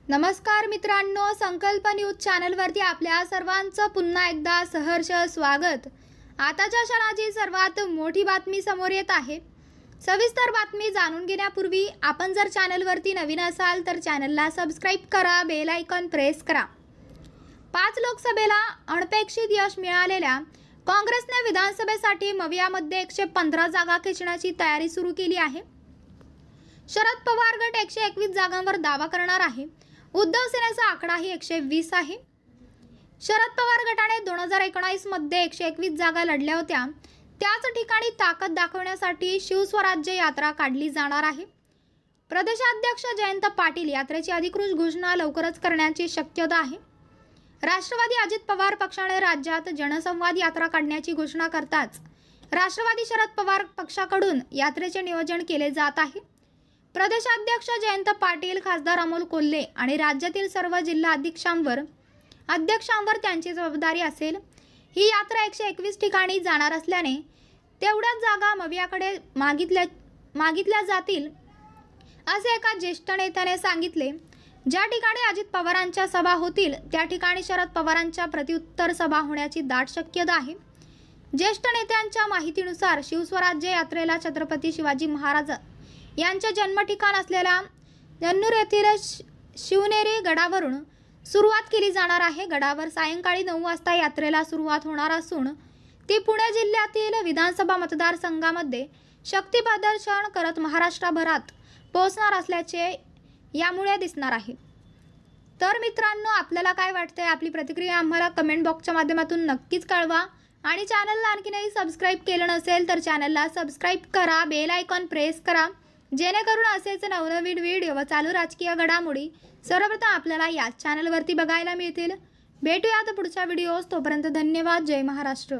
नमस्कार मित्रांनो, संकल्प न्यूज चॅनलवरती आपल्या सर्वांचं पुन्हा एकदा सहर्ष स्वागत। आताच्या क्षणाची सर्वात मोठी बातमी समोर येत आहे। सविस्तर बातमी जाणून घेण्यापूर्वी आपण जर चॅनलवरती नवीन असाल तर चॅनलला सबस्क्राइब करा, बेल आयकॉन प्रेस करा। 5 लोकसभेला अनपेक्षित यश मिळालेल्या काँग्रेसने विधानसभेसाठी मवियामध्ये 115 जागा खेचण्याची तयारी सुरू केली आहे। शरद पवार गट 121 जागांवर दावा करणार आहे। उद्धव सेनेचा आकडाही 120 आहे। शरद पवार गटाने 2019 मध्ये 121 जागा लढल्या होत्या। त्याच ठिकाणी ताकद दाखवण्यासाठी शिवस्वराज्य यात्रा काढली जाणार आहे। प्रदेशाध्यक्ष जयंत पाटील यात्रेची अधिकृत घोषणा लवकरच करण्याची शक्यता आहे। राष्ट्रवादी अजित पवार पक्षाने राज्यात जनसंवाद यात्रा काढण्याची घोषणा करताच राष्ट्रवादी शरद पवार पक्षाकडून यात्रेचे नियोजन केले जात आहे। प्रदेशाध्यक्ष जयंत पाटील, खासदार अमोल कोल्हे आणि राज्यातील सर्व जिल्हा अध्यक्षांवर त्यांची जबाबदारी असेल। ही यात्रा 121 ठिकाणी जाणार असल्याने तेवढ्याच जागा मवियाकडे मागितल्या जातील असे एका ज्येष्ठ नेत्याने सांगितले। ज्या ठिकाणी अजित पवारांच्या सभा होतील त्या ठिकाणी शरद पवारांच्या प्रत्युत्तर सभा होण्याची दाट शक्यता आहे। ज्येष्ठ नेत्यांच्या माहितीनुसार शिवस्वराज्य यात्रेला छत्रपती शिवाजी महाराज यांचे जन्म ठिकाण असलेल्या जन्नूर येथील शिवनेरी गडावरून सुरुवात केली जाणार आहे। गडावर सायंकाळी 9 वाजता यात्रेला सुरुवात होणार असून ती पुणे जिल्ह्यातील विधानसभा मतदारसंघामध्ये शक्ती प्रदर्शन करत महाराष्ट्रभरात पोहोचणार असल्याचे यामुळे दिसणार आहे। तर मित्रांनो, आपल्याला काय वाटतंय? आपली प्रतिक्रिया आम्हाला कमेंट बॉक्सच्या माध्यमातून नक्कीच कळवा आणि चॅनलला आणखीनही सबस्क्राइब केलं नसेल तर चॅनलला सबस्क्राइब करा, बेल आयकॉन प्रेस करा, जेणेकरून असेच नवनवीन व्हिडिओ व चालू राजकीय घडामोडी सर्वप्रथम आपल्याला या चॅनलवरती बघायला मिळतील। भेटूयात पुढच्या व्हिडिओज, तोपर्यंत धन्यवाद। जय महाराष्ट्र।